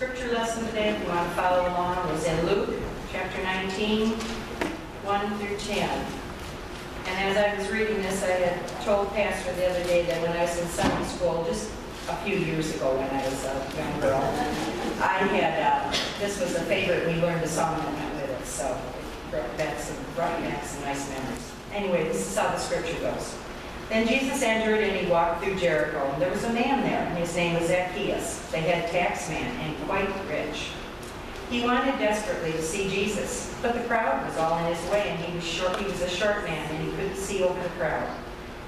scripture lesson today, if you want to follow along, was in Luke chapter 19, 1 through 10. And as I was reading this, I had told Pastor the other day that when I was in Sunday school, just a few years ago when I was a young girl, I had, this was a favorite, we learned a song and went with it, so it brought back some nice memories. Anyway, this is how the scripture goes. Then Jesus entered and he walked through Jericho, and there was a man there, and his name was Zacchaeus, the head taxman, and quite rich. He wanted desperately to see Jesus, but the crowd was all in his way, and he was a short man, and he couldn't see over the crowd.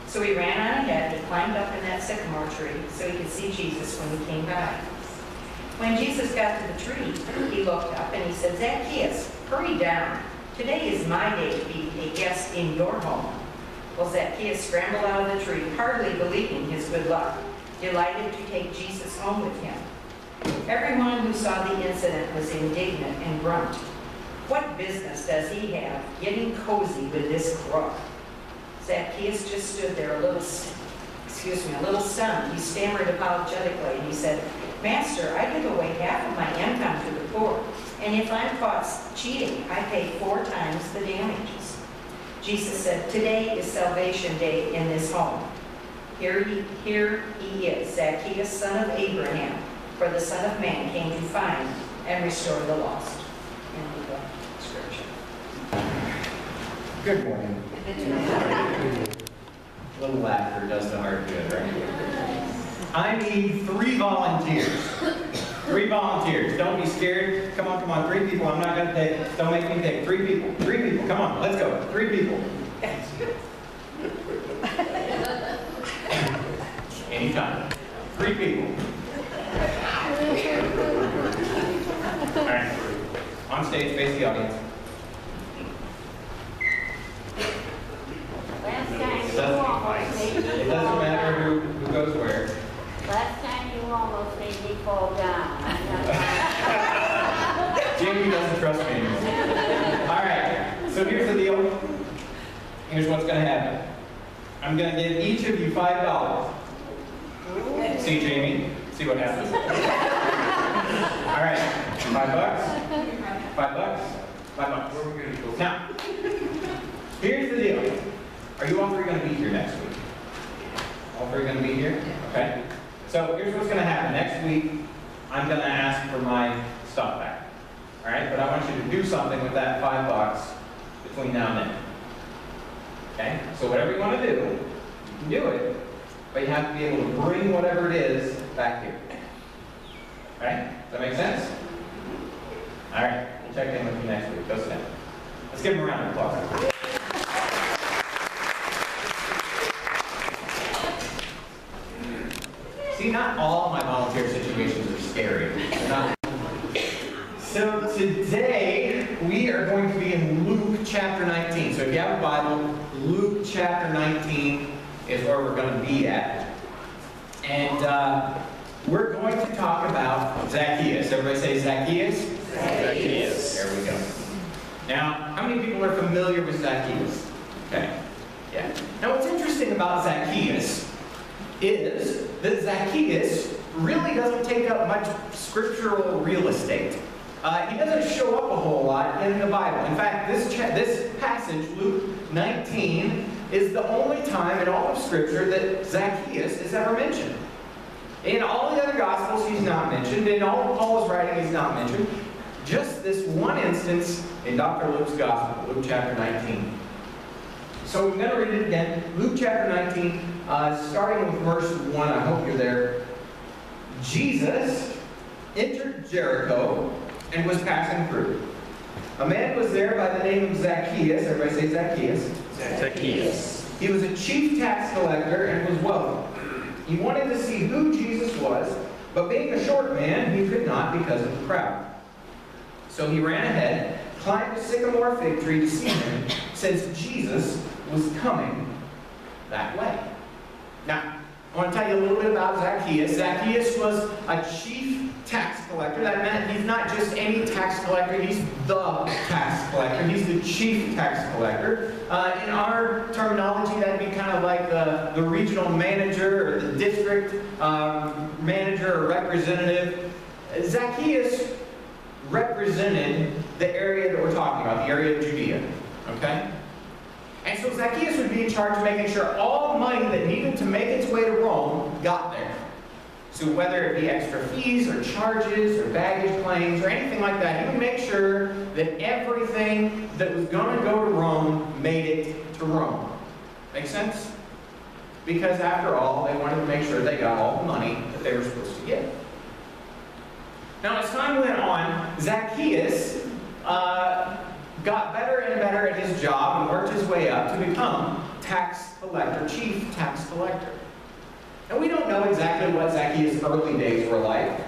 So he ran on ahead and climbed up in that sycamore tree so he could see Jesus when he came by. When Jesus got to the tree, he looked up and he said, "Zacchaeus, hurry down. Today is my day to be a guest in your home." Well, Zacchaeus scrambled out of the tree, hardly believing his good luck, delighted to take Jesus home with him. Everyone who saw the incident was indignant and grumped. What business does he have getting cozy with this crook? Zacchaeus just stood there a little stunned. He stammered apologetically and he said, "Master, I give away half of my income to the poor, and if I'm caught cheating, I pay 4 times the damages." Jesus said, "Today is salvation day in this home. Here he is, Zacchaeus, son of Abraham, for the Son of Man came to find and restore the lost." End of the scripture. Good morning. A little laughter does the heart good, right? I need 3 volunteers. 3 volunteers. Don't be scared. Come on. 3 people. I'm not going to take. Don't make me take. 3 people. 3 people. Come on. Let's go. 3 people. Anytime. 3 people. All right. On stage, face the audience. It doesn't matter who goes where. Last time you almost made me fall down. Jamie doesn't trust me anymore. All right, so here's the deal. Here's what's going to happen. I'm going to give each of you $5. See, Jamie? See what happens. All right, $5. $5. Now, here's the deal. Are you all 3 going to be here next week? All 3 going to be here? Okay. So here's what's going to happen. Next week, I'm going to ask for my stuff back. All right? But I want you to do something with that $5 between now and then. Okay? So whatever you want to do, you can do it, but you have to be able to bring whatever it is back here. Okay? Does that make sense? All right. We'll check in with you next week. Go sit down. Let's give them a round of applause. See, not all my volunteer situations are scary. So today, we are going to be in Luke chapter 19. So if you have a Bible, Luke chapter 19 is where we're going to be at. And we're going to talk about Zacchaeus. Everybody say Zacchaeus? Zacchaeus. There we go. Now, how many people are familiar with Zacchaeus? Okay. Yeah. Now, what's interesting about Zacchaeus is that Zacchaeus really doesn't take up much scriptural real estate. He doesn't show up a whole lot in the Bible. In fact, this passage, Luke 19, is the only time in all of Scripture that Zacchaeus is ever mentioned. In all the other Gospels, he's not mentioned. In all of Paul's writing, he's not mentioned. Just this one instance in Dr. Luke's Gospel, Luke chapter 19. So we're going to read it again. Luke chapter 19, starting with verse 1. I hope you're there. Jesus entered Jericho and was passing through. A man was there by the name of Zacchaeus. Everybody say Zacchaeus. Zacchaeus. He was a chief tax collector and was wealthy. He wanted to see who Jesus was, but being a short man, he could not because of the crowd. So he ran ahead, climbed a sycamore fig tree to see him, since Jesus was coming that way. Now, I want to tell you a little bit about Zacchaeus. Zacchaeus was a chief tax collector. That meant he's not just any tax collector, he's the tax collector. He's the chief tax collector. In our terminology, that'd be kind of like the regional manager or the district manager or representative. Zacchaeus represented the area that we're talking about, the area of Judea. Okay? And so Zacchaeus would be in charge of making sure all money that needed to make its way to Rome got there. So whether it be extra fees or charges or baggage claims or anything like that, he would make sure that everything that was going to go to Rome made it to Rome. Make sense? Because after all, they wanted to make sure they got all the money that they were supposed to get. Now, as time went on, Zacchaeus got better and better at his job and worked his way up to become chief tax collector. And we don't know exactly what Zacchaeus' early days were like.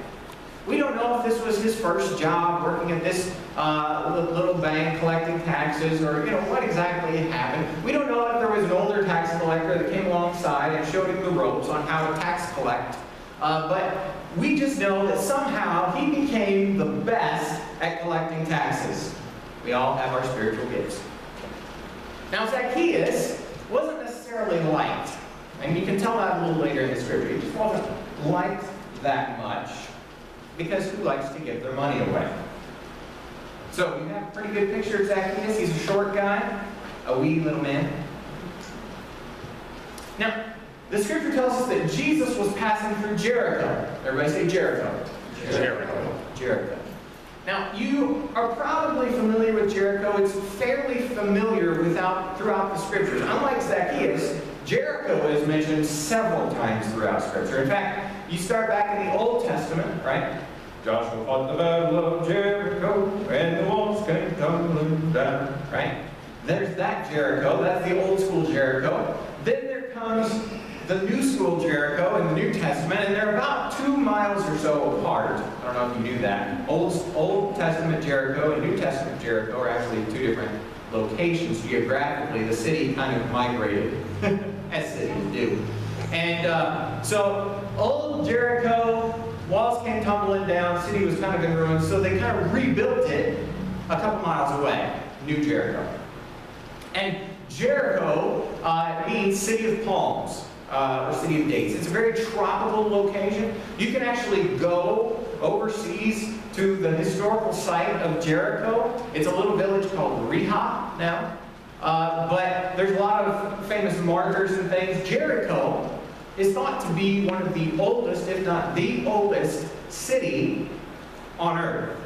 We don't know if this was his first job working at this little bank collecting taxes, or what exactly happened. We don't know if there was an older tax collector that came alongside and showed him the ropes on how to tax collect. But we just know that somehow he became the best at collecting taxes. We all have our spiritual gifts. Now, Zacchaeus wasn't necessarily liked. And you can tell that a little later in the scripture. He just wasn't liked that much. Because who likes to give their money away? So you have a pretty good picture of Zacchaeus. He's a short guy, a wee little man. Now, the scripture tells us that Jesus was passing through Jericho. Everybody say Jericho. Jericho. Jericho. Now, you are probably familiar with Jericho. It's fairly familiar throughout the scriptures. Unlike Zacchaeus, Jericho is mentioned several times throughout Scripture. In fact, you start back in the Old Testament, right? Joshua fought the battle of Jericho, and the walls came tumbling down, right? There's that Jericho. That's the old school Jericho. Then there comes the new school Jericho in the New Testament, and they're about 2 miles or so apart. I don't know if you knew that. Old Testament Jericho and New Testament Jericho are actually 2 different locations geographically. The city kind of migrated, as cities do. And so old Jericho, walls came tumbling down, city was kind of in ruins, so they kind of rebuilt it a couple miles away, New Jericho. And Jericho means city of palms, or city of dates. It's a very tropical location. You can actually go overseas to the historical site of Jericho. It's a little village called Rehob now. But there's a lot of famous markers and things. Jericho is thought to be one of the oldest, if not the oldest, city on earth.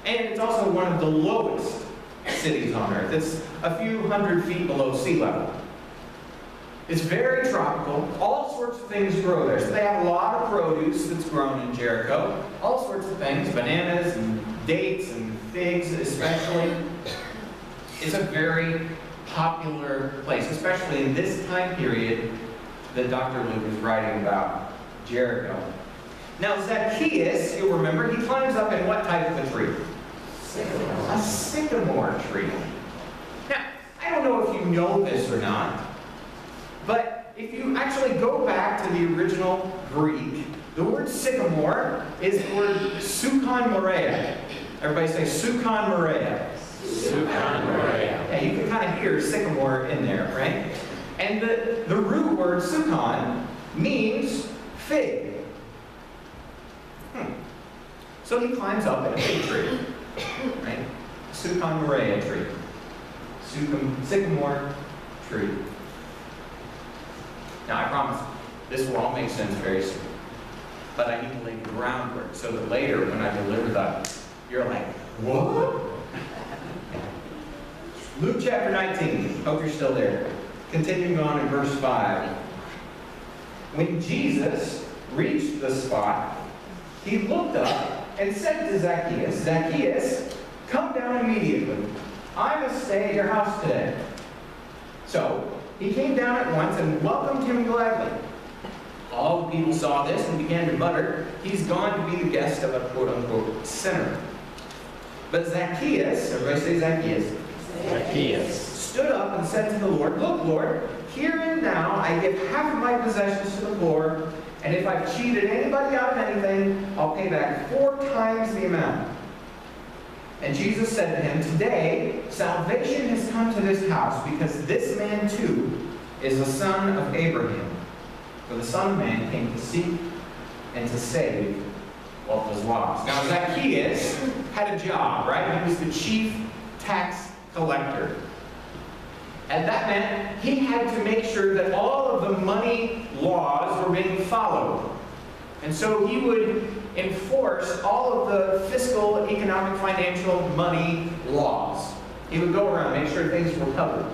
And it's also one of the lowest cities on earth. It's a few hundred feet below sea level. It's very tropical. All sorts of things grow there. So they have a lot of produce that's grown in Jericho. All sorts of things, bananas and dates and figs especially. It's a very popular place, especially in this time period that Dr. Luke is writing about Jericho. Now Zacchaeus, you'll remember, he climbs up in what type of a tree? Sycamore. A sycamore tree. Now, I don't know if you know this or not, but if you actually go back to the original Greek, the word sycamore is the word sukon morea. Everybody say sukon morea. Sukon morea. Yeah, you can kind of hear sycamore in there, right? And the root word sukon means fig. So he climbs up in a fig tree, right? Sukon morea tree. Sycamore tree. Now I promise this will all make sense very soon. But I need to lay the groundwork so that later when I deliver that, you're like, what? Luke chapter 19. Hope you're still there. Continuing on in verse 5. When Jesus reached the spot, he looked up and said to Zacchaeus, Zacchaeus, come down immediately. I must stay at your house today. So he came down at once and welcomed him gladly. All the people saw this and began to mutter, he's gone to be the guest of a quote-unquote sinner. But Zacchaeus, everybody say Zacchaeus, Zacchaeus stood up and said to the Lord, look, Lord, here and now I give half of my possessions to the poor, and if I've cheated anybody out of anything, I'll pay back 4 times the amount. And Jesus said to him, today salvation has come to this house, because this man too is a son of Abraham. For the Son of Man came to seek and to save what was laws. Now, Zacchaeus had a job, right? He was the chief tax collector. And that meant he had to make sure that all of the money laws were being followed. And so he would enforce all of the fiscal, economic, financial, money laws. He would go around, make sure things were covered.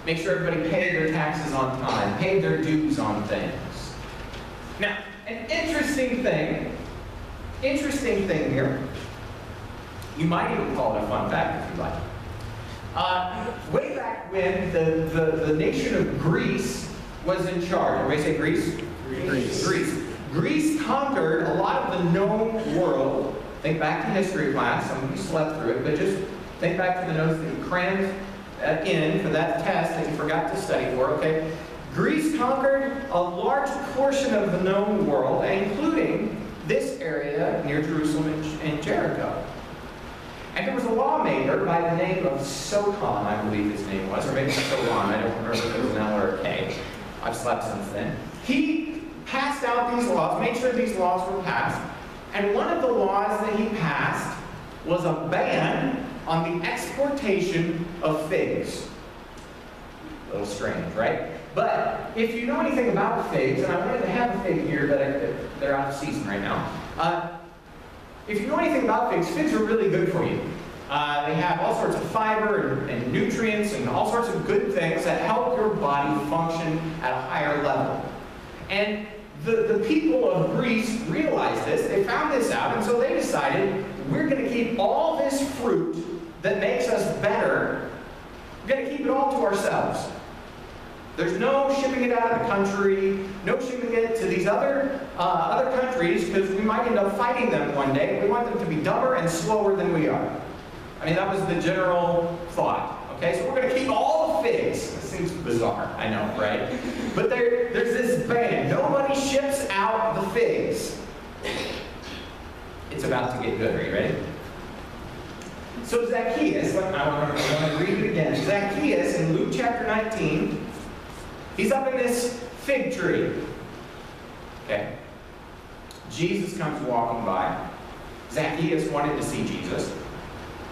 Make sure everybody paid their taxes on time, paid their dues on things. Now, an interesting thing here, you might even call it a fun fact if you like. Way back when the nation of Greece was in charge. Everybody say Greece? Greece. Greece conquered a lot of the known world. Think back to history class. Some of you slept through it, but just think back to the notes that you crammed in for that test that you forgot to study for, okay? Greece conquered a large portion of the known world, including this area near Jerusalem and Jericho. And there was a lawmaker by the name of Sokan, I believe his name was, or maybe Solon, I don't remember if it was an L or a K. I've slept since then. He passed out these laws, made sure these laws were passed, and one of the laws that he passed was a ban on the exportation of figs. A little strange, right? But if you know anything about figs, and I wanted to have a fig here, but they're out of season right now. If you know anything about figs, figs are really good for you. They have all sorts of fiber and nutrients and all sorts of good things that help your body function at a higher level. And the people of Greece realized this, they found this out, and so they decided, we're going to keep all this fruit that makes us better, we're going to keep it all to ourselves. There's no shipping it out of the country, no shipping it to these other countries, because we might end up fighting them one day. We want them to be dumber and slower than we are. I mean, that was the general thought. Okay, so we're going to keep all the figs. This seems bizarre, I know, right? But there's this ban. Nobody ships out the figs. It's about to get good. Are you ready? So Zacchaeus, I want to read it again. Zacchaeus in Luke chapter 19, he's up in this fig tree. Okay. Jesus comes walking by. Zacchaeus wanted to see Jesus.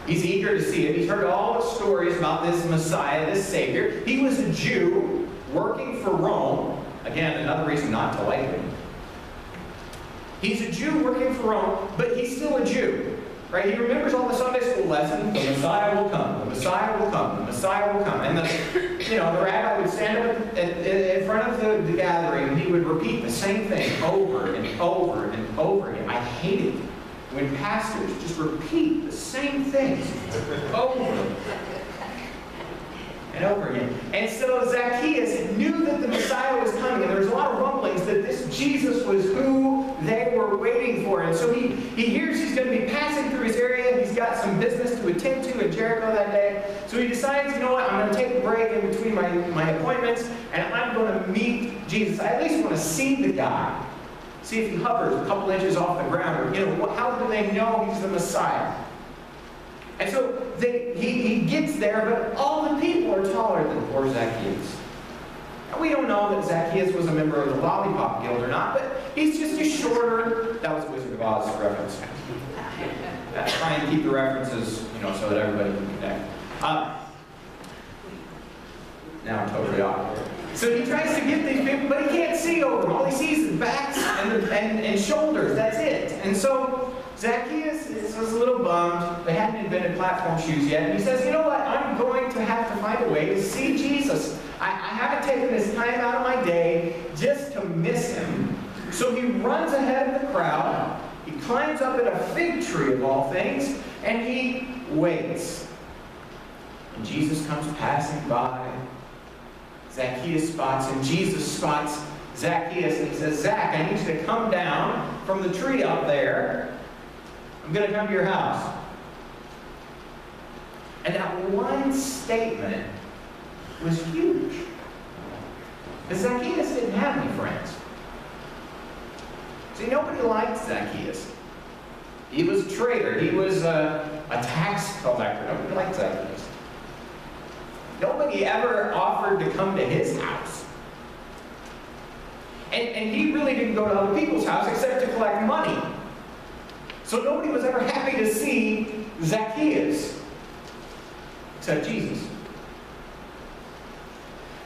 He's eager to see him. He's heard all the stories about this Messiah, this Savior. He was a Jew working for Rome. Again, another reason not to like him. He's a Jew working for Rome, but he's still a Jew. Right? He remembers all the Sunday school lessons. The Messiah will come. The Messiah will come. The Messiah will come. And the rabbi would stand up in front of the gathering, and he would repeat the same thing over and over and over again. I hate it when pastors just repeat the same things over and over again. And so Zacchaeus knew that the Messiah was coming, and there was a lot of rumblings that this Jesus was who they were waiting for. And so he hears he's going to be passing through his area. He's got some business to attend to in Jericho that day. So he decides, you know what, I'm going to take a break in between my appointments, and I'm going to meet Jesus. I at least want to see the guy. See if he hovers a couple inches off the ground, or how do they know he's the Messiah? And so he gets there, but all the people are taller than poor Zacchaeus. And we don't know that Zacchaeus was a member of the Lollipop Guild or not, but he's just a shorter, that was Wizard of Oz reference. Try and keep the references, so that everybody can connect. Now I'm totally off. So he tries to get these people, but he can't see over them. All he sees is backs and shoulders. That's it. And so Zacchaeus is a little bummed. They hadn't invented platform shoes yet. And he says, you know what? I'm going to have to find a way to see Jesus. I haven't taken this time out of my day just to miss him. So he runs ahead of the crowd. He climbs up in a fig tree of all things, and he waits. And Jesus comes passing by. Zacchaeus spots him. Jesus spots Zacchaeus, and he says, Zach, I need you to come down from the tree up there. I'm going to come to your house. And that one statement was huge. Because Zacchaeus didn't have any friends. See, nobody liked Zacchaeus. He was a traitor. He was a tax collector. Nobody liked Zacchaeus. Nobody ever offered to come to his house. And he really didn't go to other people's house except to collect money. So nobody was ever happy to see Zacchaeus, except Jesus.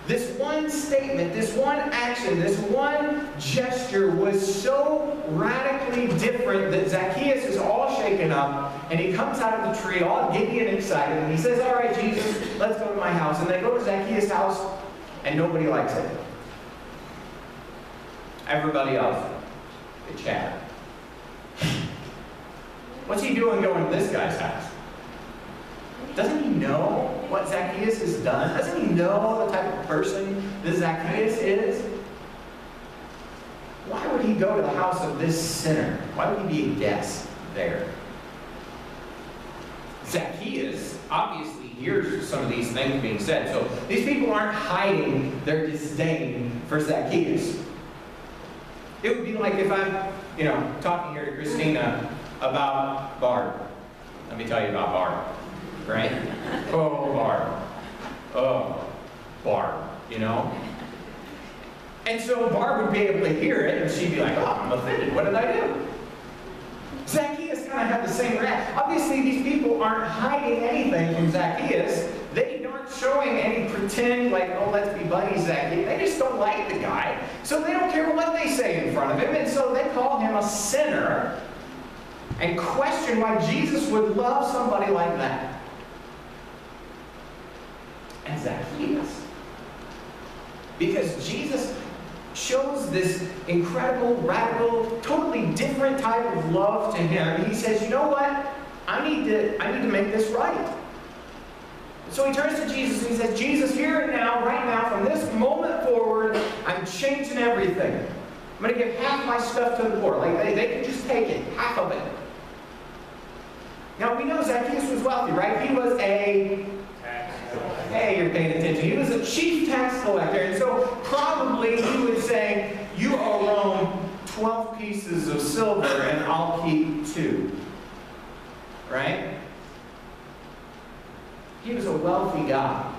This one statement, this one action, this one gesture was so radically different that Zacchaeus is all shaken up, and he comes out of the tree all giddy and excited, and he says, all right, Jesus, let's go to my house. And they go to Zacchaeus' house, and nobody likes it. Everybody else, they chat. What's he doing going to this guy's house? Doesn't he know what Zacchaeus has done? Doesn't he know the type of person that Zacchaeus is? Why would he go to the house of this sinner? Why would he be a guest there? Zacchaeus obviously hears some of these things being said. So these people aren't hiding their disdain for Zacchaeus. It would be like if I'm, talking here to Christina about Barb. Let me tell you about Barb. Right? Oh, Barb. Oh, Barb, And so Barb would be able to hear it, and she'd be like, oh, I'm offended. What did I do? Zacchaeus kind of had the same reaction. Obviously, these people aren't hiding anything from Zacchaeus. They aren't showing any pretend, like, oh, let's be buddies, Zacchaeus. They just don't like the guy. So they don't care what they say in front of him. And so they call him a sinner and question why Jesus would love somebody like that. And Zacchaeus. Because Jesus shows this incredible, radical, totally different type of love to him. He says, you know what? I need to make this right. So he turns to Jesus and he says, Jesus, here and now, right now, from this moment forward, I'm changing everything. I'm going to give half my stuff to the poor. Like they can just take it, half of it. Now we know Zacchaeus was wealthy, right? He was Hey, you're paying attention. He was a chief tax collector, and so probably he would say, you owe Rome 12 pieces of silver, and I'll keep 2. Right? He was a wealthy guy.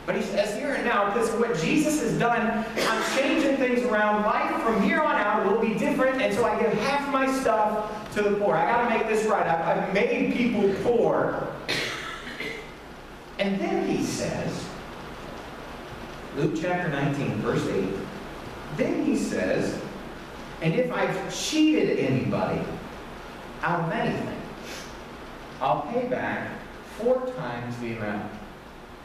But he says, here and now, because of what Jesus has done, I'm changing things around. Life from here on out will be different, and so I give half my stuff to the poor. I got to make this right. I've made people poor. And then he says, Luke chapter 19, verse 8, then he says, and if I've cheated anybody out of anything, I'll pay back 4 times the amount.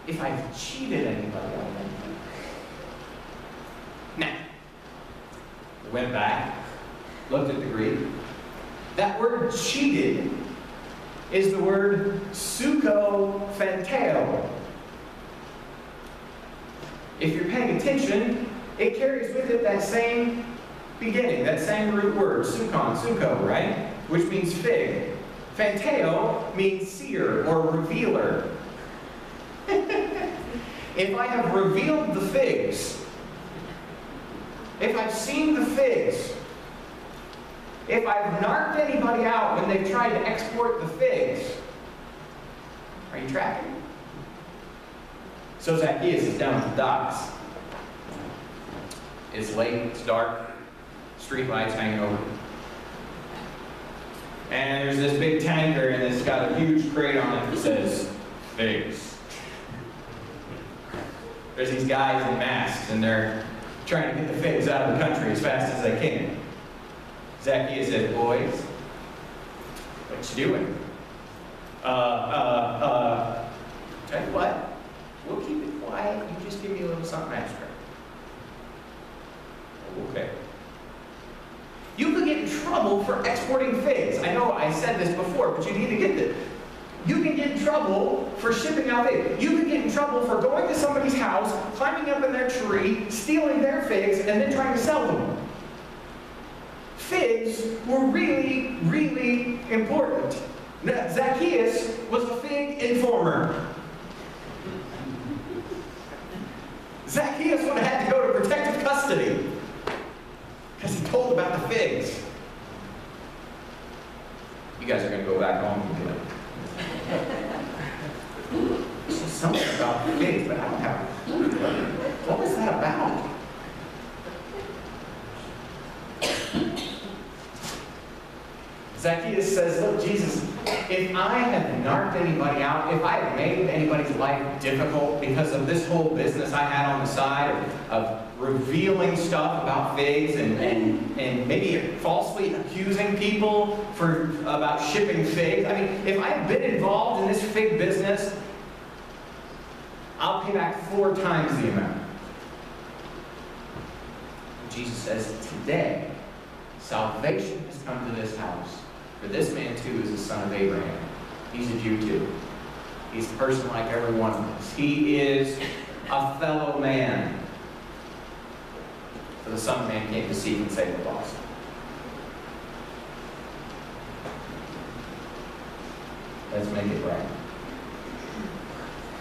If I've cheated anybody out of anything. Now, we went back, looked at the Greek. That word cheated is the word sukophanteo. If you're paying attention, it carries with it that same beginning, that same root word, suko, right? Which means fig. Phanteo means seer or revealer. If I have revealed the figs, if I've seen the figs, if I've narked anybody out when they've tried to export the figs, are you tracking? So Zacchaeus is down at the docks. It's late, it's dark, street lights hanging over. And there's this big tanker, and it's got a huge crate on it that says, figs. There's these guys in masks, and they're trying to get the figs out of the country as fast as they can. Zacchaeus said, boys, what you doing? Tell you what, we'll keep it quiet. You just give me a little something extra. Okay. You could get in trouble for exporting figs. I know I said this before, but you need to get this. You can get in trouble for shipping out figs. You can get in trouble for going to somebody's house, climbing up in their tree, stealing their figs, and then trying to sell them. Figs were really, really important. Zacchaeus was a fig informer. Zacchaeus would have had to go to protective custody because he told about the figs. You guys are going to go back home and do it. There's something about figs, but I don't have. What was that about? Zacchaeus says, look, Jesus, if I have narked anybody out, if I have made anybody's life difficult because of this whole business I had on the side of revealing stuff about figs and maybe falsely accusing people about shipping figs. I mean, if I've been involved in this fig business, I'll pay back 4 times the amount. Jesus says, today, salvation has come to this house. For this man too is a son of Abraham. He's a Jew too. He's a person like every one of us. He is a fellow man. For the Son of Man came to seek and save the lost. Let's make it right.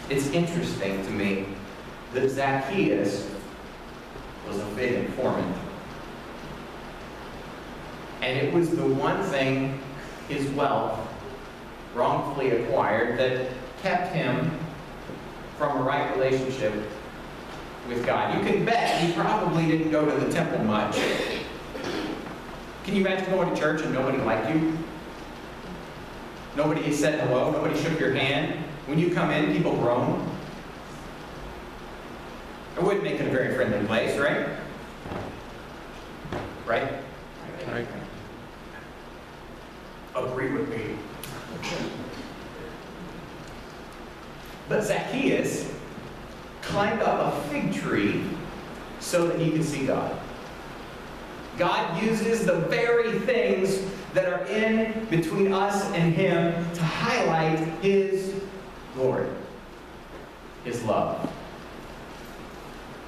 It's interesting to me that Zacchaeus was a fig informant. And it was the one thing, his wealth, wrongfully acquired, that kept him from a right relationship with God. You can bet he probably didn't go to the temple much. Can you imagine going to church and nobody liked you? Nobody said hello, nobody shook your hand. When you come in, people groan. It wouldn't make it a very friendly place, right? Right? Right. Agree with me. But Zacchaeus climbed up a fig tree so that he could see God. God uses the very things that are in between us and Him to highlight His glory, His love,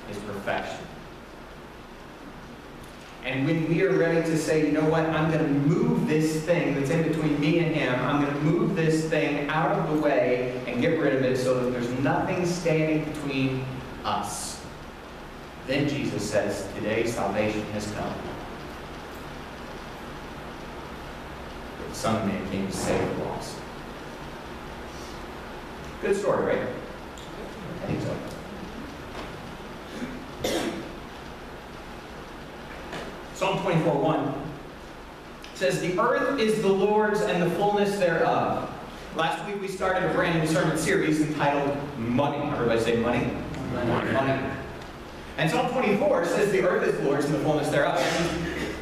His perfection. And when we are ready to say, you know what, I'm going to move this thing that's in between me and Him, I'm going to move this thing out of the way and get rid of it so that there's nothing standing between us. Then Jesus says, today salvation has come. The Son of Man came to save the lost. Good story, right? I think so. Psalm 24:1 says, the earth is the Lord's and the fullness thereof. Last week we started a brand new sermon series entitled Money. Everybody say money? Money. And Psalm 24 says the earth is the Lord's and the fullness thereof.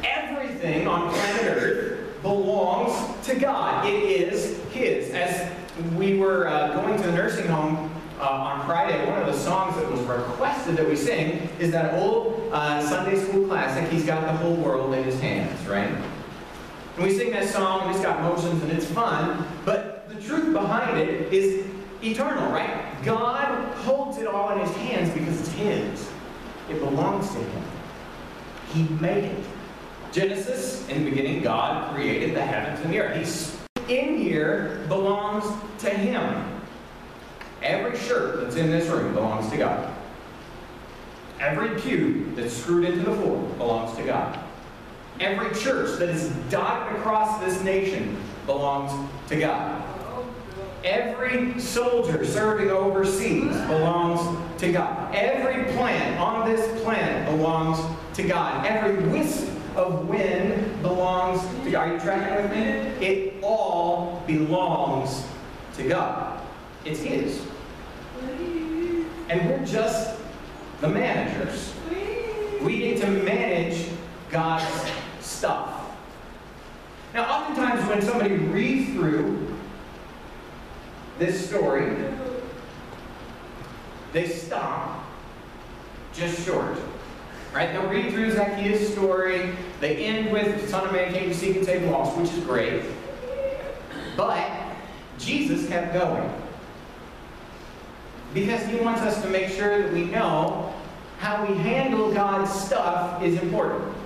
Everything on planet Earth belongs to God. It is His. As we were going to the nursing home on Friday, one of the songs that was requested that we sing is that old Sunday school classic, He's Got the Whole World in His Hands, right? And we sing that song, and it's got emotions, and it's fun, but the truth behind it is eternal, right? God holds it all in His hands because it's His. It belongs to Him. He made it. Genesis, in the beginning, God created the heavens and the earth. He's in here belongs to Him. Every shirt that's in this room belongs to God. Every pew that's screwed into the floor belongs to God. Every church that is dotted across this nation belongs to God. Every soldier serving overseas belongs to God. Every plant on this planet belongs to God. Every wisp of wind belongs to God. Are you tracking with me? It all belongs to God. It's His. And we're just the managers. We need to manage God's stuff. Now, oftentimes when somebody reads through this story, they stop just short. Right? They'll read through Zacchaeus' story. They end with the Son of Man came to seek and save the lost, which is great. But Jesus kept going. Because He wants us to make sure that we know how we handle God's stuff is important.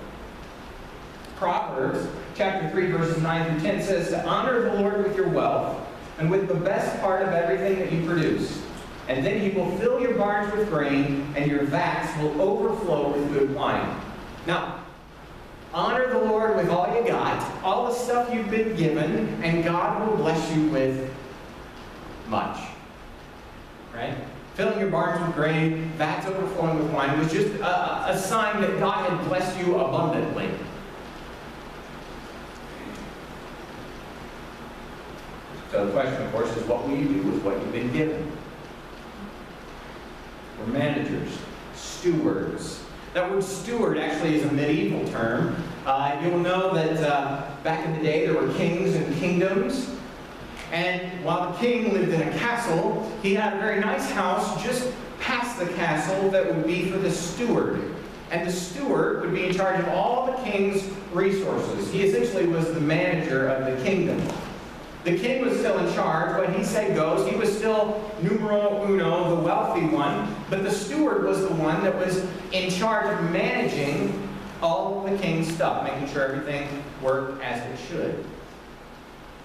Proverbs chapter 3, verses 9 through 10 says to honor the Lord with your wealth and with the best part of everything that you produce. And then He will fill your barns with grain, and your vats will overflow with good wine. Now, honor the Lord with all you got, all the stuff you've been given, and God will bless you with much. Right? Filling your barns with grain, vats overflowing with wine was just a sign that God had blessed you abundantly. So the question, of course, is what will you do with what you've been given? We're managers, stewards. That word steward actually is a medieval term. You'll know that back in the day there were kings and kingdoms. And while the king lived in a castle, he had a very nice house just past the castle that would be for the steward. And the steward would be in charge of all the king's resources. He essentially was the manager of the kingdom. The king was still in charge. What he said goes. He was still numero uno, the wealthy one. But the steward was the one that was in charge of managing all the king's stuff, making sure everything worked as it should.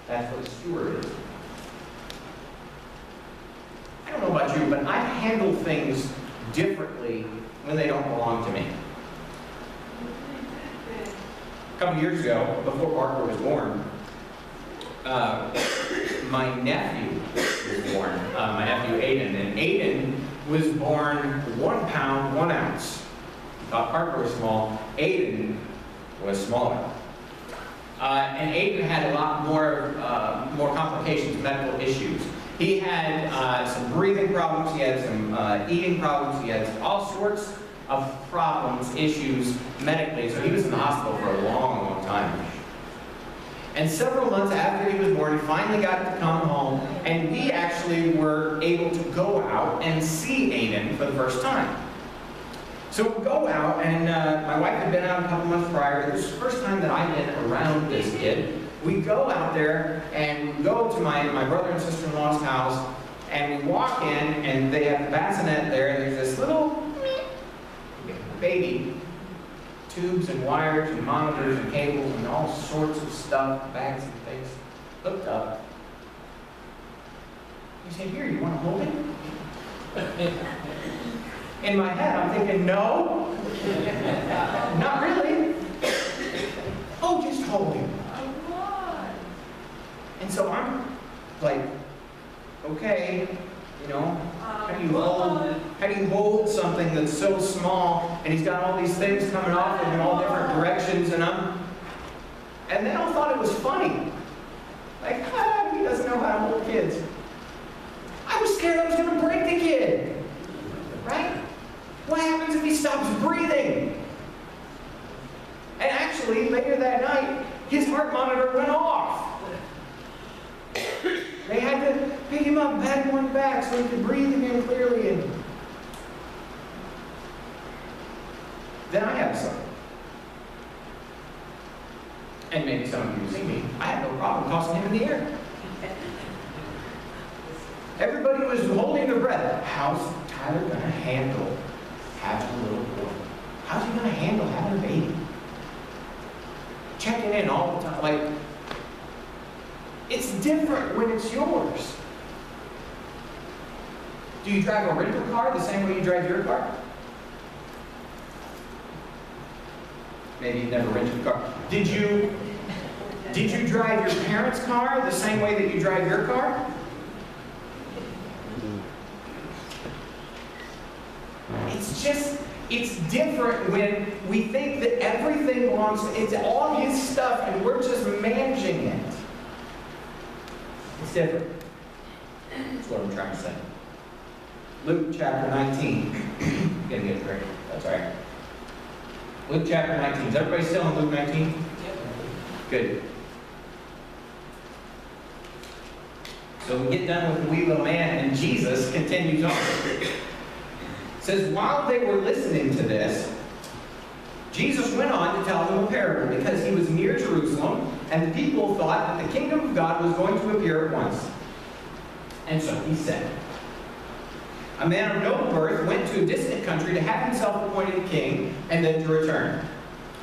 That's what a steward is. I don't know about you, but I handle things differently when they don't belong to me. A couple years ago, before Parker was born, my nephew was born, my nephew Aiden, and Aiden was born 1 pound, 1 ounce. Parker was small, Aiden was smaller. And Aiden had a lot more complications, medical issues. He had some breathing problems, he had some eating problems, he had all sorts of problems, issues medically, so he was in the hospital for a long, long time. And several months after he was born, he finally got to come home, and we actually were able to go out and see Aiden for the first time. So we go out, and my wife had been out a couple months prior. This was the first time that I'd been around this kid. We go out there, and we go to my brother and sister-in-law's house, and we walk in, and they have the bassinet there, and there's this little baby, tubes and wires and monitors and cables and all sorts of stuff, bags and things, hooked up. He said, "Here, you want to hold him?" In my head, I'm thinking, no, not really. Oh, just hold him. And so I'm like, okay, you know, how do you hold something that's so small, and he's got all these things coming off him in all different directions, and then I thought it was funny. Like, he doesn't know how to hold kids. I was scared I was going to break the kid, right? What happens if he stops breathing? And actually, later that night, his heart monitor went off. They had to pick him up, pat him on the back so he could breathe again clearly. And then I had some. And maybe some of you see me. I had no problem tossing him in the air. Everybody was holding their breath. How's Tyler going to handle having a little boy? How's he going to handle having a baby? Checking in all the time. Like, it's different when it's yours. Do you drive a rental car the same way you drive your car? Maybe you've never rented a car. Did you drive your parents' car the same way that you drive your car? It's different when we think that everything belongs to, it's all his stuff and we're just managing it. It's different. That's what I'm trying to say. Luke chapter 19. I'm gonna get it right. That's all right. Luke chapter 19. Is everybody still in Luke 19? Yep. Good. So we get done with the wee little man, and Jesus continues on. It says, while they were listening to this, Jesus went on to tell them a parable because he was near Jerusalem, and the people thought that the kingdom of God was going to appear at once. And so he said, a man of noble birth went to a distant country to have himself appointed king and then to return.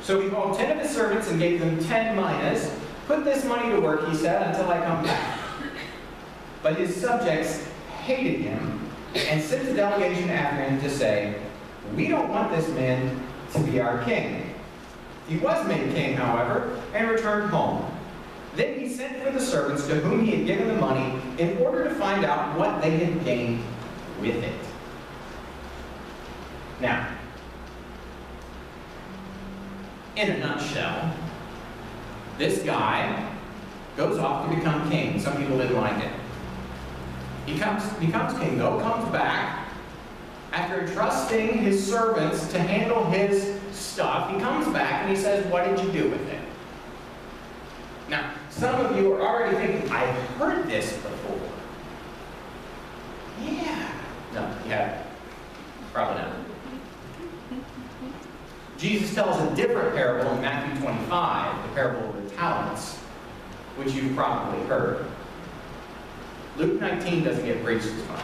So he called 10 of his servants and gave them 10 minas. Put this money to work, he said, until I come back. But his subjects hated him and sent a delegation after him to say, we don't want this man to be our king. He was made king, however, and returned home. Then he sent for the servants to whom he had given the money in order to find out what they had gained with it. Now, in a nutshell, this guy goes off to become king. Some people didn't like it. He becomes king though, comes back. After entrusting his servants to handle his stuff, he comes back and he says, what did you do with it? Now, some of you are already thinking, I've heard this before. Yeah. No, you haven't. Probably not. Jesus tells a different parable in Matthew 25, the parable of the talents, which you've probably heard. Luke 19 doesn't get preached as much.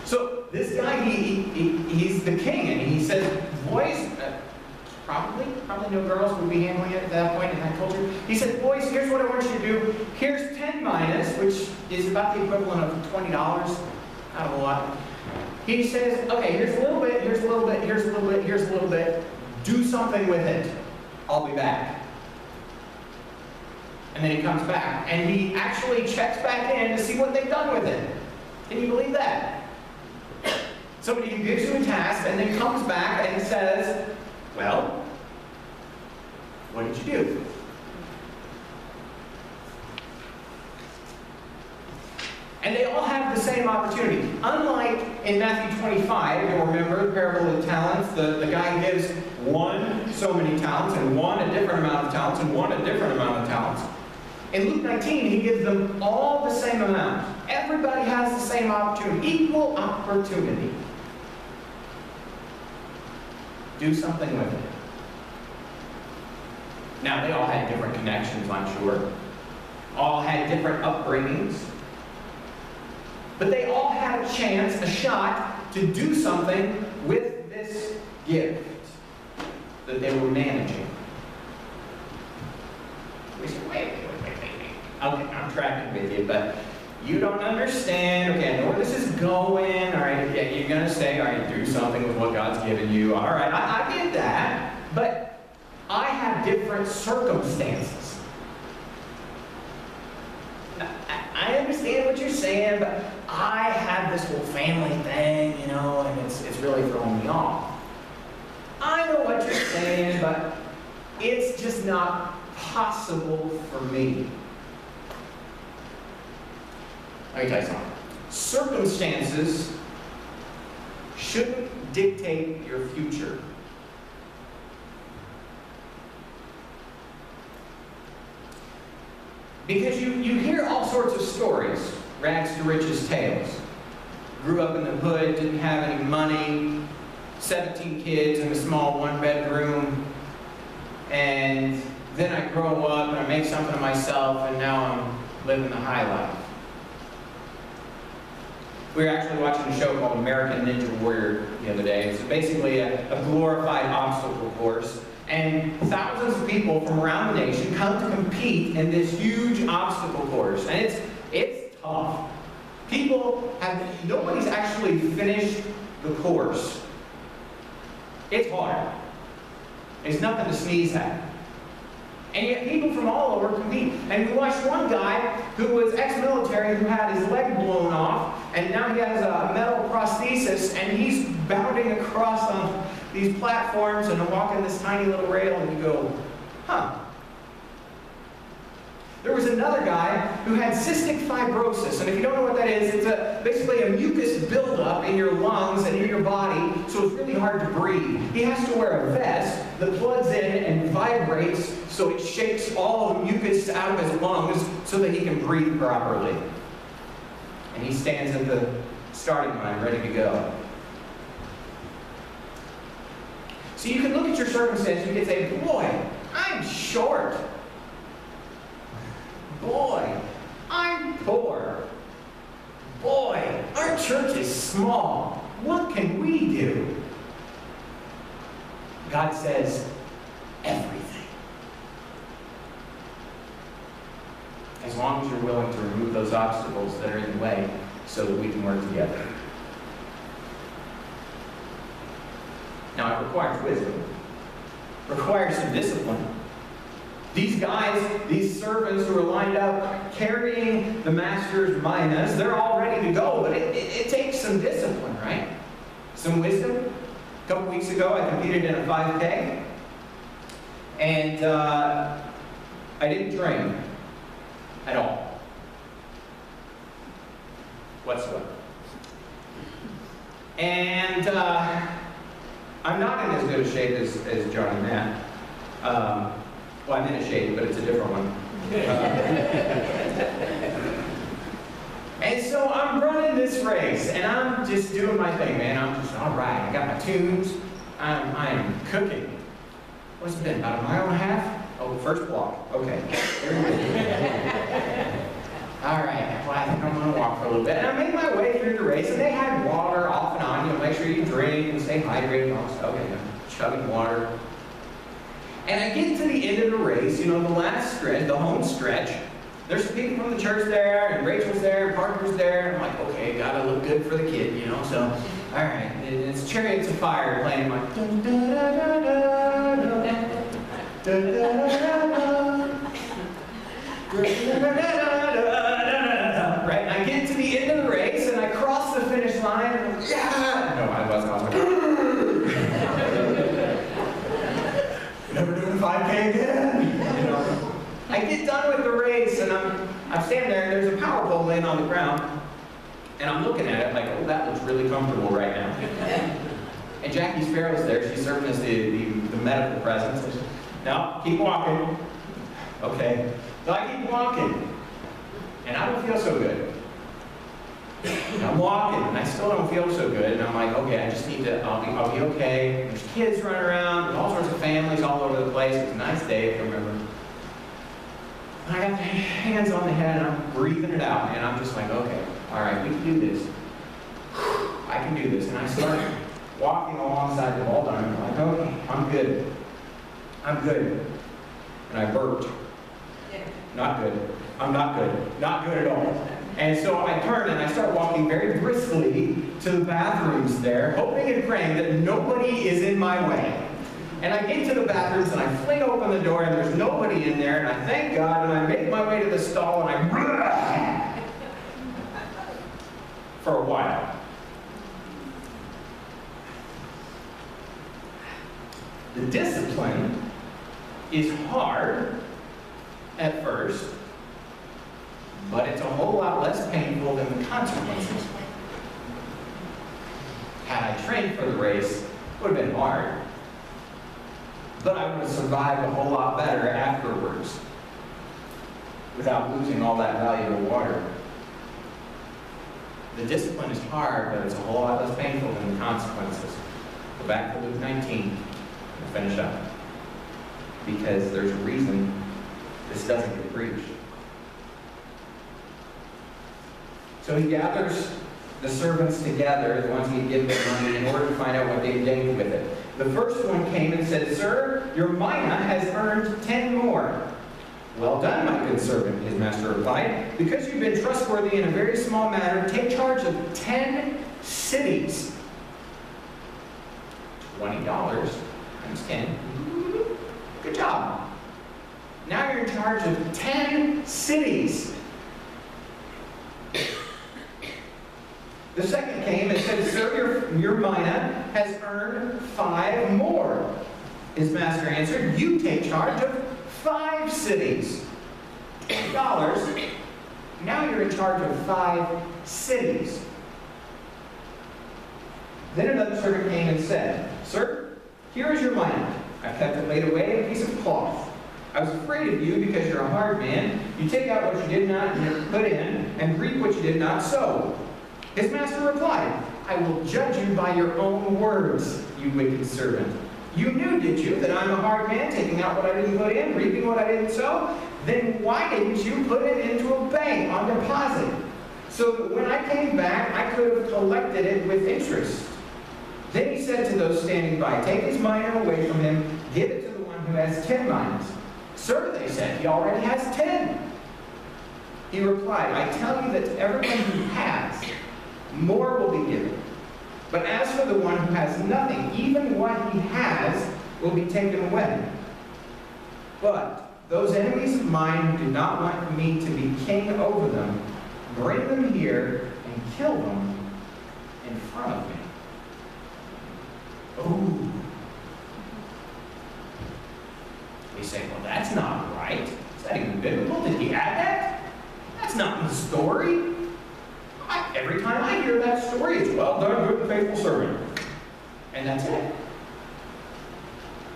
So this guy, he's the king, and he says, boys, probably no girls would be handling it at that point in that culture. He said, boys, here's what I want you to do. Here's 10 minas, which is about the equivalent of $20, not a lot. He says, okay, here's a little bit, here's a little bit, here's a little bit, here's a little bit. Do something with it. I'll be back. And then he comes back, and he actually checks back in to see what they've done with it. Can you believe that? Somebody who gives you a task and then comes back and says, well, what did you do? And they all have the same opportunity. Unlike in Matthew 25, you'll remember the parable of the talents, the guy gives one so many talents, and one a different amount of talents, and one a different amount of talents. In Luke 19, he gives them all the same amount. Everybody has the same opportunity, equal opportunity. Do something with it. Now, they all had different connections, I'm sure. All had different upbringings. But they all had a chance, a shot, to do something with this gift that they were managing. We said, wait. Okay, I'm tracking with you, but you don't understand. Okay, I know where this is going. All right, yeah, you're going to say, all right, do something with what God's given you. All right, I get that, but I have different circumstances. I understand what you're saying, but I have this whole family thing, you know, and it's really throwing me off. I know what you're saying, but it's just not possible for me. Let me tell you something. Circumstances shouldn't dictate your future. Because you hear all sorts of stories, rags to riches tales. Grew up in the hood, didn't have any money, 17 kids in a small one-bedroom, and then I grow up and I make something of myself, and now I'm living the high life. We were actually watching a show called American Ninja Warrior the other day. It's basically a glorified obstacle course. And thousands of people from around the nation come to compete in this huge obstacle course. And it's tough. Nobody's actually finished the course. It's hard. It's nothing to sneeze at. And yet people from all over compete. And we watched one guy who was ex-military who had his leg blown off, and now he has a metal prosthesis, and he's bounding across on these platforms and walking this tiny little rail, and you go, huh. There was another guy who had cystic fibrosis, and if you don't know what that is, it's basically a mucus buildup in your lungs and in your body, so it's really hard to breathe. He has to wear a vest that plugs in and vibrates so it shakes all the mucus out of his lungs so that he can breathe properly. And he stands at the starting line ready to go. So you can look at your circumstance and you can say, boy, I'm short. Boy, I'm poor. Boy, our church is small. What can we do? God says, everything. As long as you're willing to remove those obstacles that are in the way so that we can work together. Now, it requires wisdom. It requires some discipline. These guys, these servants who are lined up carrying the master's minas, they're all ready to go, but it takes some discipline, right? Some wisdom. A couple weeks ago, I competed in a 5K, and I didn't drink at all. Whatsoever. And I'm not in as good a shape as John and Matt. Well, I'm in a shape, but it's a different one. And so I'm running this race, and I'm just doing my thing, man. I'm just, all right, I got my tunes. I'm cooking. What's it been, about a mile and a half? Oh, first block. Okay. All right, well, I think I'm going to walk for a little bit. And I made my way through the race, and they had water off and on. You know, make sure you drink and stay hydrated and all that stuff. Okay, I'm chugging water. And I get to the end of the race, you know, the last stretch, the home stretch. There's some people from the church there, and Rachel's there, Parker's there. I'm like, okay, gotta look good for the kid, you know, so, all right. And it's Chariots of Fire playing like, dun, dun, dun, dun, dun, dun, dun, dun, dun, right? And I get to the end of the race, and I cross the finish line, and I'm like, yeah! No, I was like, never doing a 5K again, you know. I get done with the race, and I'm standing there, and there's a power pole laying on the ground, and I'm looking at it like, oh, that looks really comfortable right now. And Jackie Sparrow's there. She's serving as the medical presence. No, keep walking. Okay. So I keep walking, and I don't feel so good. And I'm walking, and I still don't feel so good, and I'm like, okay, I just need to, I'll be okay. There's kids running around, there's all sorts of families all over the place. It's a nice day, if I remember. I got my hands on the head, and I'm breathing it out, and I'm just like, okay, all right, we can do this. I can do this. And I start walking alongside the wall, and I'm like, okay, I'm good. I'm good. And I burped. Not good. I'm not good. Not good at all. And so I turn, and I start walking very briskly to the bathrooms there, hoping and praying that nobody is in my way. And I get to the bathrooms, and I fling open the door, and there's nobody in there, and I thank God, and I make my way to the stall, and I for a while. The discipline is hard at first, but it's a whole lot less painful than the consequences. Had I trained for the race, it would have been hard. But I would have survived a whole lot better afterwards without losing all that valuable water. The discipline is hard, but it's a whole lot less painful than the consequences. Go back to Luke 19 and finish up. Because there's a reason this doesn't get preached. So he gathers the servants together, the ones he'd given the money, in order to find out what they'd done with it. The first one came and said, "Sir, your mina has earned 10 more. "Well done, my good servant," his master replied. "Because you've been trustworthy in a very small matter, take charge of 10 cities. $20 times 10. Good job. Now you're in charge of 10 cities. The second came and said, "Sir, your mina has earned 5 more. His master answered, "You take charge of 5 cities. $20. Now you're in charge of 5 cities. Then another servant came and said, "Sir, here is your mina. I kept it laid away in a piece of cloth. I was afraid of you because you're a hard man. You take out what you did not put in and reap what you did not sow." His master replied, "I will judge you by your own words, you wicked servant. You knew, did you, that I'm a hard man, taking out what I didn't put in, reaping what I didn't sow? Then why didn't you put it into a bank on deposit, so that when I came back, I could have collected it with interest?" Then he said to those standing by, "Take his mina away from him, give it to the one who has 10 minas." "Sir," they said, "he already has 10. He replied, "I tell you that to everyone who has, more will be given. But as for the one who has nothing, even what he has will be taken away. But those enemies of mine who do not want me to be king over them, bring them here and kill them in front of me." Ooh. We say, well, that's not right. Is that anything biblical. Did he add that? That's not in the story. Every time I hear that story, it's well done, good and faithful servant. And that's it.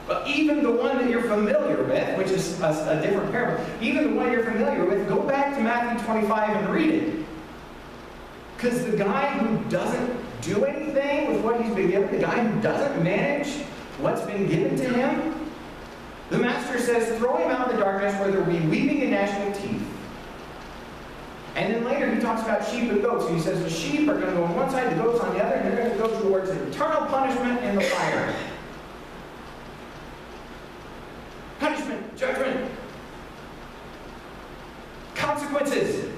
But even the one that you're familiar with, which is a different parable, even the one you're familiar with, go back to Matthew 25 and read it. Because the guy who doesn't do anything with what he's been given, the guy who doesn't manage what's been given to him, the master says, throw him out in the darkness where there will be weeping and gnashing of teeth. And then later he talks about sheep and goats. And he says the sheep are going to go on one side, the goats on the other, and they're going to go towards eternal punishment in the fire. Punishment, judgment, consequences.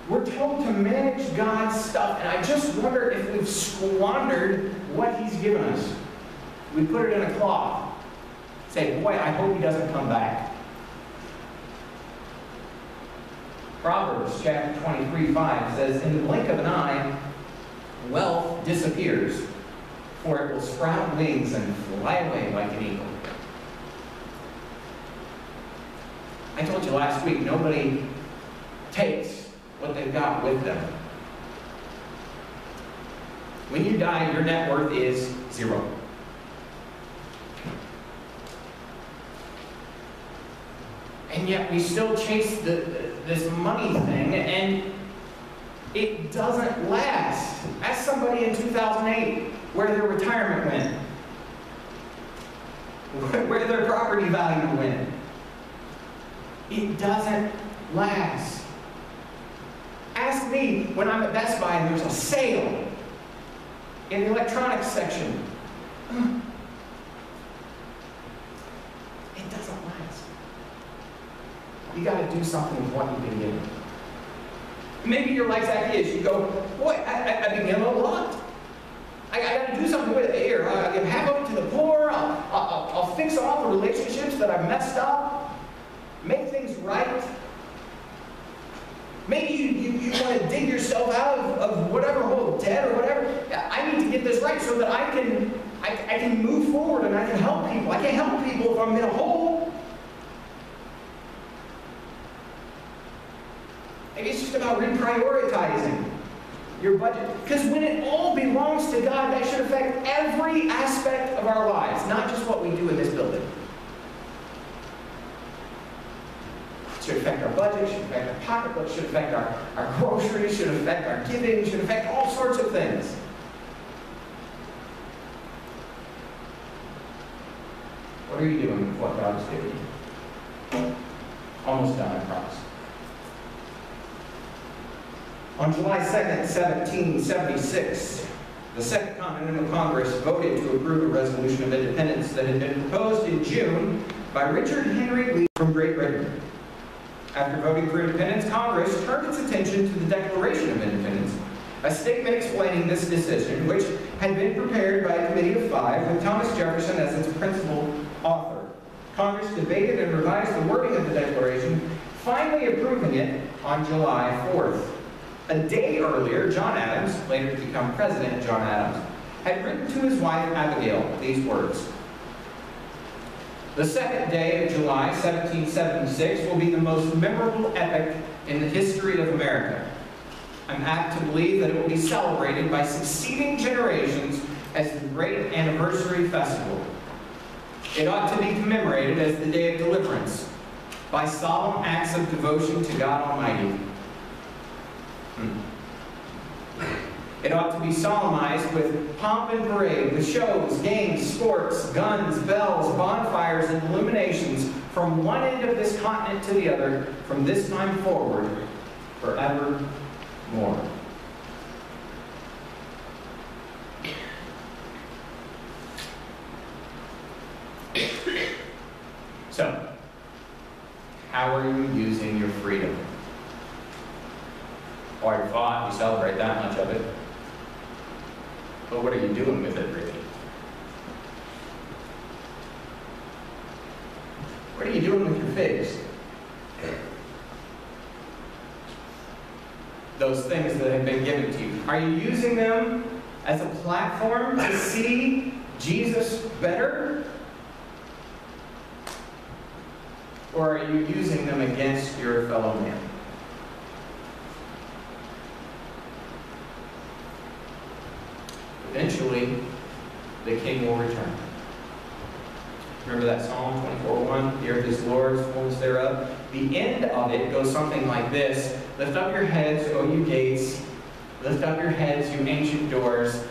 We're told to manage God's stuff, and I just wonder if we've squandered what He's given us. We put it in a cloth. Say, boy, I hope He doesn't come back. Proverbs chapter 23:5 says, in the blink of an eye, wealth disappears, for it will sprout wings and fly away like an eagle. I told you last week, nobody takes what they've got with them. When you die, your net worth is 0. And yet we still chase this money thing, and it doesn't last. Ask somebody in 2008 where their retirement went, where their property value went. It doesn't last. Ask me when I'm at Best Buy and there's a sale in the electronics section. It doesn't last. You got to do something with what you've been given. Maybe you're like Zacchaeus. You go, boy, I've been given a lot. I got to do something with it here. I'll give half of it to the poor. I'll fix all the relationships that I've messed up. Make things right. Maybe you want to dig yourself out of whatever hole, debt or whatever. I need to get this right so that I can move forward and I can help people. I can't help people if I'm in a hole. Maybe it's just about reprioritizing your budget. Because when it all belongs to God, that should affect every aspect of our lives, not just what we do in this building. It should affect our budget, should affect our pocketbook, should affect our groceries, should affect our giving, should affect all sorts of things. What are you doing with what God has given you? Almost done, I promise. On July 2nd, 1776, the Second Continental Congress voted to approve a resolution of independence that had been proposed in June by Richard Henry Lee from Great Britain. After voting for independence, Congress turned its attention to the Declaration of Independence, a statement explaining this decision, which had been prepared by a committee of 5 with Thomas Jefferson as its principal author. Congress debated and revised the wording of the Declaration, finally approving it on July 4th. A day earlier, John Adams, later to become President John Adams, had written to his wife Abigail these words. The second day of July, 1776, will be the most memorable epoch in the history of America. I'm apt to believe that it will be celebrated by succeeding generations as the great anniversary festival. It ought to be commemorated as the day of deliverance by solemn acts of devotion to God Almighty. It ought to be solemnized with pomp and parade, with shows, games, sports, guns, bells, bonfires, and illuminations from one end of this continent to the other, from this time forward, forevermore. So, how are you using your freedom? Hard fought, we celebrate that much of it. But what are you doing with it, really? What are you doing with your figs? Those things that have been given to you. Are you using them as a platform to see Jesus better? Or are you using them against your fellow man? Eventually, the king will return. Remember that Psalm 24:1? The earth is Lord's, fullness thereof. The end of it goes something like this. Lift up your heads, O you gates. Lift up your heads, you ancient doors.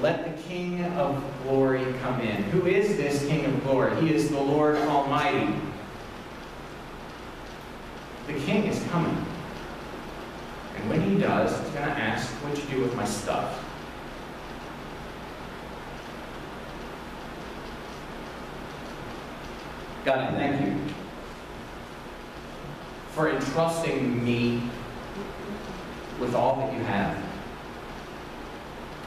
Let the King of glory come in. Who is this King of glory? He is the Lord Almighty. The King is coming. And when he does, he's going to ask, what'd you do with my stuff? God, I thank you for entrusting me with all that you have.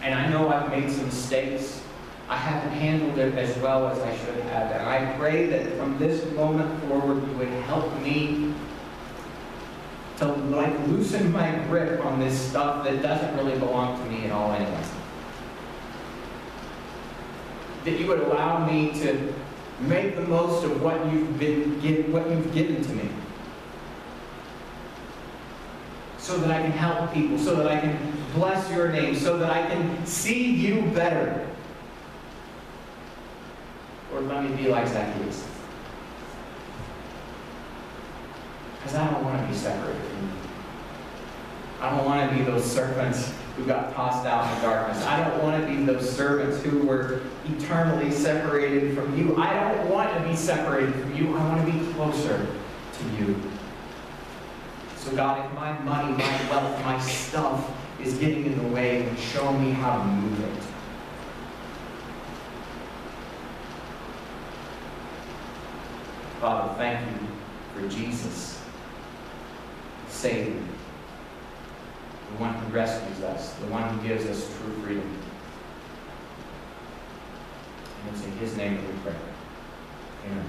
And I know I've made some mistakes. I haven't handled it as well as I should have. And I pray that from this moment forward, you would help me to loosen my grip on this stuff that doesn't really belong to me at all anyway. That you would allow me to make the most of what you've given to me. So that I can help people, so that I can bless your name, so that I can see you better. Or let me be like Zacchaeus. Because I don't want to be separated from you. I don't want to be those servants who got tossed out in the darkness. I don't want to be those servants who were eternally separated from you. I don't want to be separated from you. I want to be closer to you. So God, if my money, my wealth, my stuff is getting in the way, then show me how to move it. Father, thank you for Jesus, Savior, the one who rescues us, the one who gives us true freedom. And it's in his name that we pray. Amen.